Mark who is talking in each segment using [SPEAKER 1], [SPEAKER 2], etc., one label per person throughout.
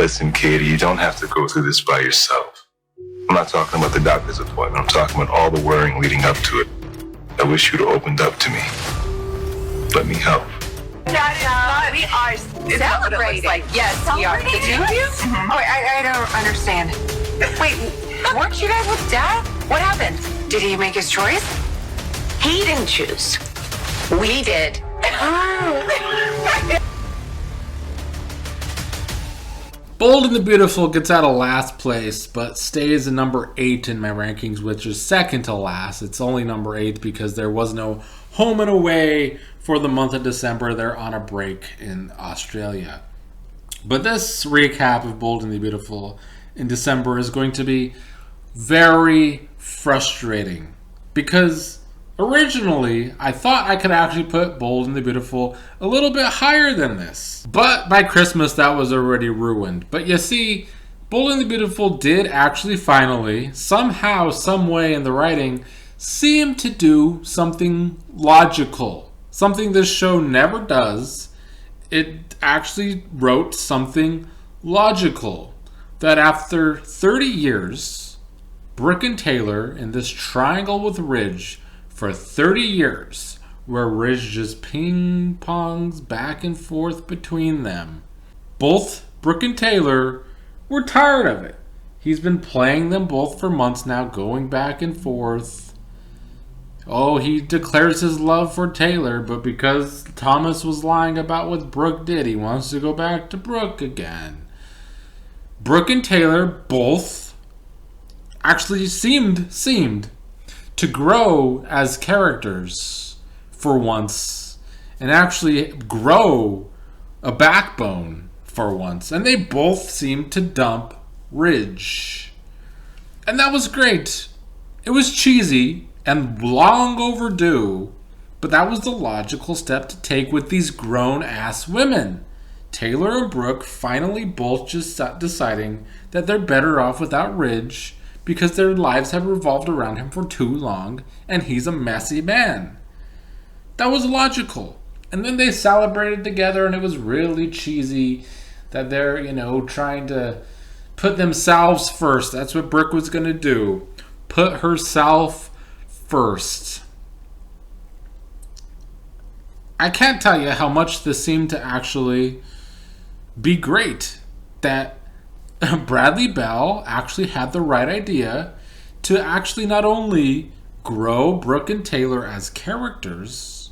[SPEAKER 1] Listen, Katie, you don't have to go through this by yourself. I'm not talking about the doctor's appointment. I'm talking about all the worrying leading up to it. I wish you'd opened up to me. Let me help.
[SPEAKER 2] Dad, we are celebrating. Like, yes, we are. The two of you? Mm-hmm. Oh, I don't understand. Wait, weren't you guys with Dad? What happened? Did he make his choice?
[SPEAKER 3] He didn't choose. We did.
[SPEAKER 4] Bold and the Beautiful gets out of last place, but stays in number 8 in my rankings, which is second to last. It's only number 8 because there was no home and away for the month of December. They're on a break in Australia. But this recap of Bold and the Beautiful in December is going to be very frustrating because originally I thought I could actually put Bold and the Beautiful a little bit higher than this. But by Christmas that was already ruined. But you see, Bold and the Beautiful did actually finally, somehow, some way in the writing, seem to do something logical. Something this show never does. It actually wrote something logical. That after 30 years, Brooke and Taylor in this triangle with Ridge for 30 years, where Ridge just ping-pongs back and forth between them. Both Brooke and Taylor were tired of it. He's been playing them both for months now, going back and forth. Oh, he declares his love for Taylor, but because Thomas was lying about what Brooke did, he wants to go back to Brooke again. Brooke and Taylor both actually seemed to grow as characters for once and actually grow a backbone for once. And they both seemed to dump Ridge. And that was great. It was cheesy and long overdue, but that was the logical step to take with these grown-ass women. Taylor and Brooke finally both just deciding that they're better off without Ridge because their lives have revolved around him for too long and he's a messy man. That was logical. And then they celebrated together and it was really cheesy that they're, trying to put themselves first. That's what Brooke was going to do. Put herself first. I can't tell you how much this seemed to actually be great. That Bradley Bell actually had the right idea to actually not only grow Brooke and Taylor as characters,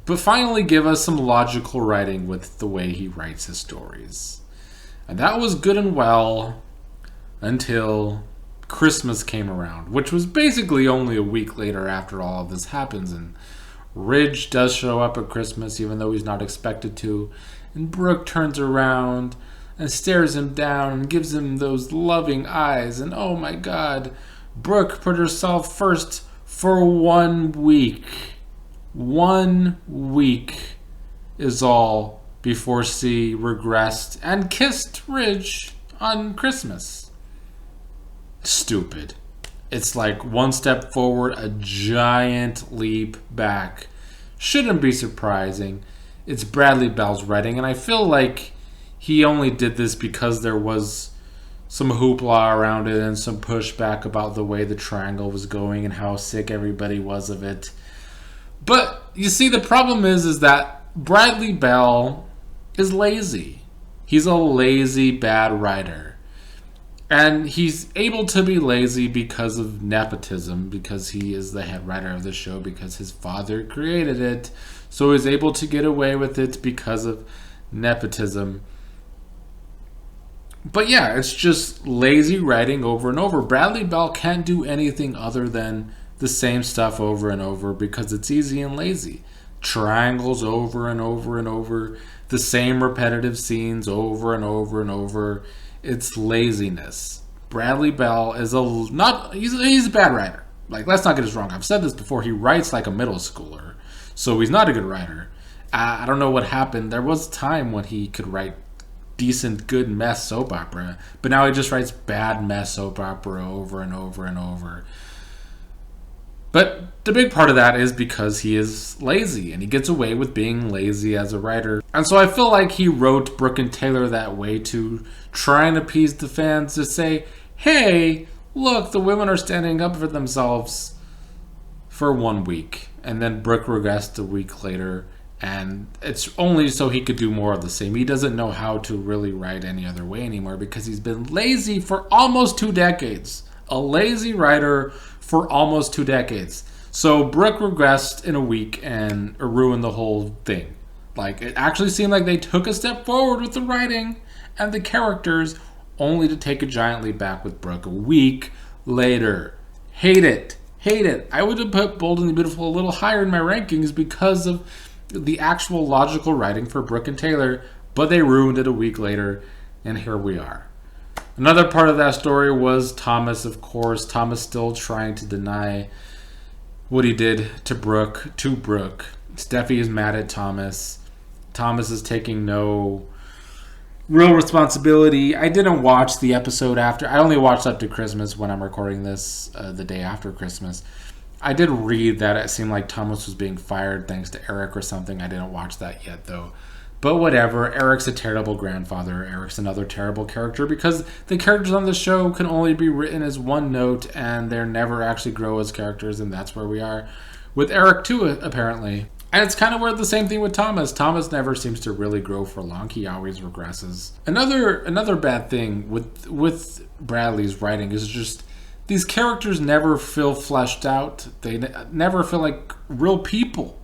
[SPEAKER 4] but finally give us some logical writing with the way he writes his stories. And that was good and well until Christmas came around, which was basically only a week later after all of this happens. And Ridge does show up at Christmas even though he's not expected to. And Brooke turns around and stares him down and gives him those loving eyes. And oh my God, Brooke put herself first for 1 week. 1 week is all before she regressed and kissed Ridge on Christmas. Stupid. It's like one step forward, a giant leap back. Shouldn't be surprising. It's Bradley Bell's writing, and I feel like he only did this because there was some hoopla around it and some pushback about the way the triangle was going and how sick everybody was of it. But you see, the problem is that Bradley Bell is lazy. He's a lazy, bad writer. And he's able to be lazy because of nepotism, because he is the head writer of the show, because his father created it. So he's able to get away with it because of nepotism. But yeah, it's just lazy writing over and over. Bradley Bell can't do anything other than the same stuff over and over because it's easy and lazy. Triangles over and over and over. The same repetitive scenes over and over and over. It's laziness. Bradley Bell is he's a bad writer. Like, let's not get us wrong. I've said this before. He writes like a middle schooler. So he's not a good writer. I don't know what happened. There was a time when he could write decent, good mess soap opera. But now he just writes bad mess soap opera over and over and over. But the big part of that is because he is lazy, and he gets away with being lazy as a writer. And so I feel like he wrote Brooke and Taylor that way to try and appease the fans, to say, hey, look, the women are standing up for themselves for 1 week. And then Brooke regressed a week later, and it's only so he could do more of the same. He doesn't know how to really write any other way anymore because he's been lazy for almost 2 decades. A lazy writer for almost 2 decades. So Brooke regressed in a week and ruined the whole thing. Like, it actually seemed like they took a step forward with the writing and the characters, only to take a giant leap back with Brooke a week later. Hate it. Hate it. I would have put Bold and the Beautiful a little higher in my rankings because of the actual logical writing for Brooke and Taylor, but they ruined it a week later, and here we are. Another part of that story was Thomas, of course. Thomas still trying to deny what he did to Brooke. Steffi is mad at Thomas. Thomas is taking no real responsibility. I didn't watch the episode after. I only watched up to Christmas when I'm recording this, the day after Christmas. I did read that it seemed like Thomas was being fired thanks to Eric or something. I didn't watch that yet, though. But whatever. Eric's a terrible grandfather. Eric's another terrible character because the characters on the show can only be written as one note and they never actually grow as characters, and that's where we are with Eric too, apparently. And it's kind of where the same thing with Thomas. Thomas never seems to really grow for long. He always regresses. Another bad thing with Bradley's writing is just these characters never feel fleshed out. They never feel like real people.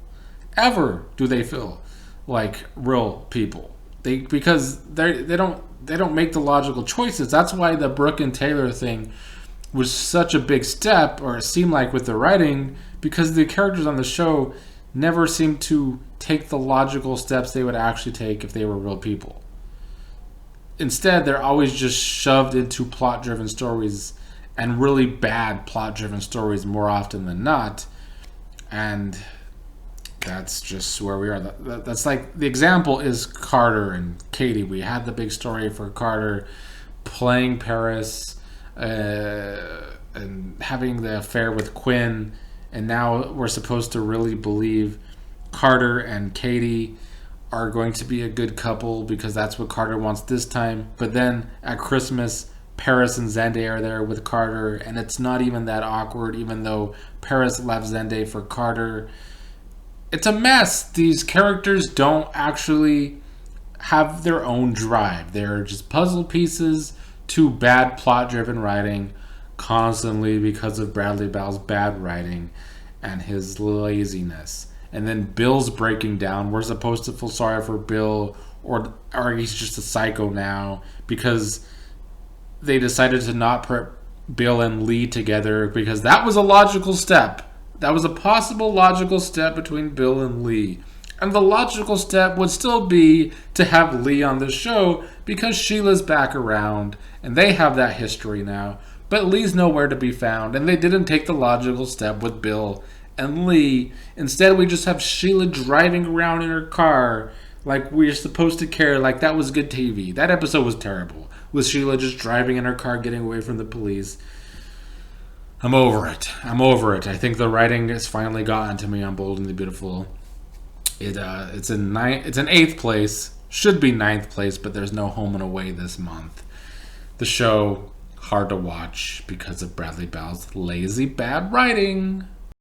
[SPEAKER 4] Ever do they feel like real people. Because they don't make the logical choices. That's why the Brooke and Taylor thing was such a big step, or it seemed like with the writing, because the characters on the show never seemed to take the logical steps they would actually take if they were real people. Instead, they're always just shoved into plot-driven stories, and really bad plot-driven stories more often than not. And that's just where we are. That's like, the example is Carter and Katie. We had the big story for Carter playing Paris and having the affair with Quinn, and now we're supposed to really believe Carter and Katie are going to be a good couple because that's what Carter wants this time. But then at Christmas, Paris and Zende are there with Carter, and it's not even that awkward, even though Paris left Zende for Carter. It's a mess. These characters don't actually have their own drive. They're just puzzle pieces to bad plot-driven writing constantly because of Bradley Bowell's bad writing and his laziness. And then Bill's breaking down. We're supposed to feel sorry for Bill, or he's just a psycho now because they decided to not put Bill and Lee together because that was a logical step. That was a possible logical step between Bill and Lee. And the logical step would still be to have Lee on the show because Sheila's back around and they have that history now. But Lee's nowhere to be found, and they didn't take the logical step with Bill and Lee. Instead, we just have Sheila driving around in her car like we're supposed to care, like that was good TV. That episode was terrible, with Sheila just driving in her car, getting away from the police. I'm over it. I think the writing has finally gotten to me on Bold and the Beautiful. It's in 8th place. Should be 9th place, but there's no home and away this month. The show, hard to watch because of Bradley Bowell's lazy bad writing.